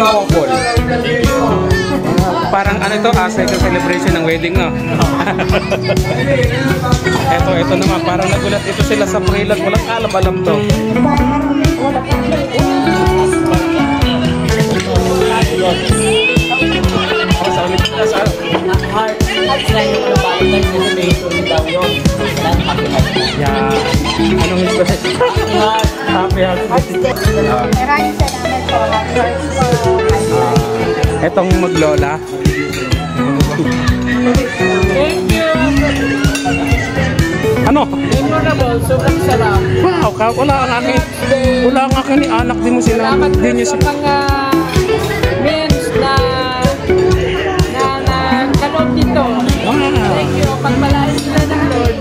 yung couple. Parang ano ito, second celebration ng wedding, no? Ito naman, parang nagulat ito sila sa prelat. Walang alam-alam to. Anong inspiration? Happy Maraming salamat po. Etong maglola. Thank you. Ano? Memorable, sobrang sarap. Wow, wala ang akin ni anak din mo sila. Salamat Din niyo sa mga memes na kaloob dito. Thank you. Pagmalain sila ng Lord.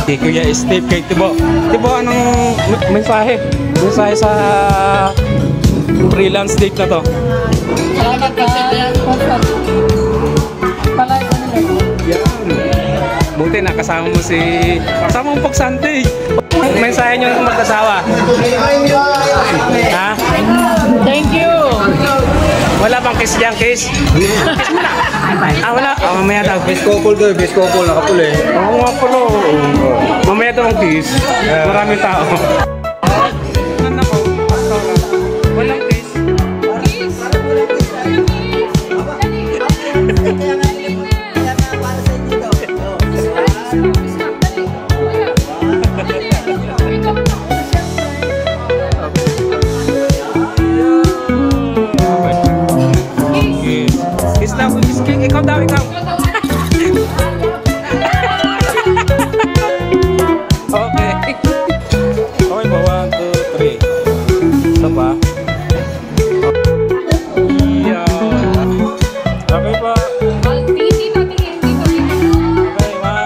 Kuya Steve, kay Tibo. Tibo, anong mensahe? Mensahe sa freelance date na to? Salamat ka. Palain ko nila. Yan. Buti nakasama mo kasama mo pagsante. Mensahe nyo ng mag-asawa. Ha? Thank you. Wala bang kiss dyan, kiss? Kiss mo na. Wala. Mamaya daw. Best couple daw, best couple, nakapuli. Oo nga pala. Mamaya daw ang kiss. Maraming tao. Walang kiss. Kiss. Ikaw daw, ikaw. Okay. Okay ba? 1, 2, 3. Isa pa. Yan. Okay pa. Dito. Okay, 1,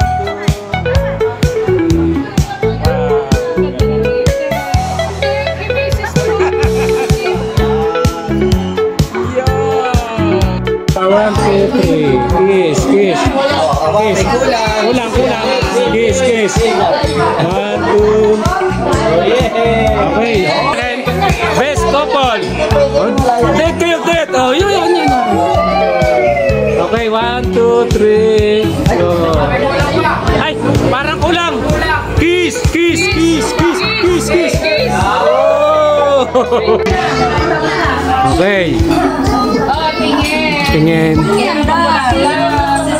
2, 3. Kiss. Kulang. Kiss. 1, 2. Okay. Best couple. Take kayo, Ted. Oh, yun. Okay, 1, 2, 3. Go. Ay, parang kulang. Kiss. Oh. Okay. Tingin.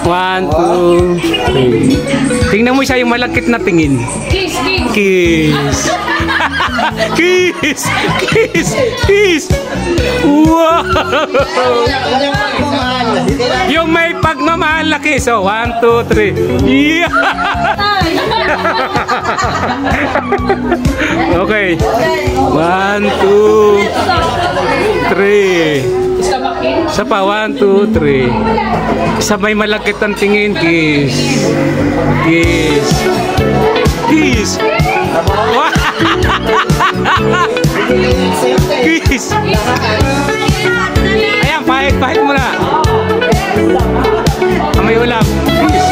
1, 2, 3. Tingnan mo siya yung malakit na tingin. Kiss. Kiss. Wow. Yung may pagmamahal na kiss. So, 1, 2, 3. Yeah. Okay. 1, 2, 3. Isa pa, 1, 2, 3. Isa may malakit ang tingin. Kiss. Kiss. Ayan, pahit mo na. May ulam. Kiss.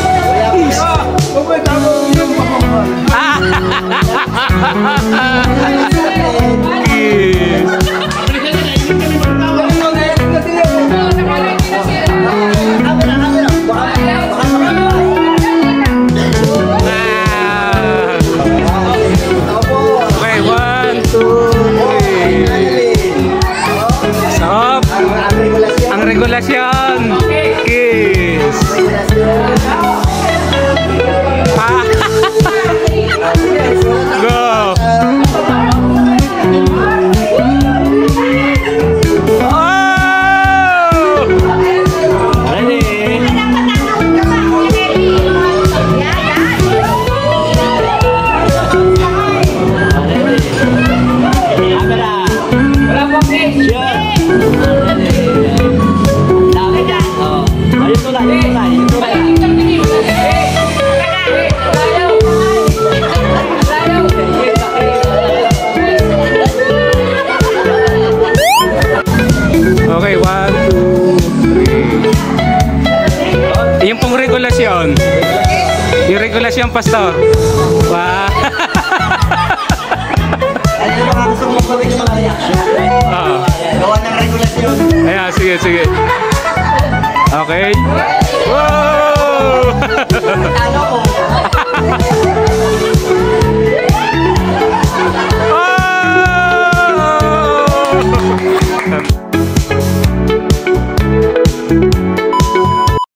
Regulasyon. Kiss. Go. Okay, 1, 2, 3. Yung pong regulasyon. Yung regulasyon, pastor. Wow. Ano yung mga gusto mong gawin yung mga reaction? Ah. Gawa ng regulasyon. Ayan, sige, sige. Okay.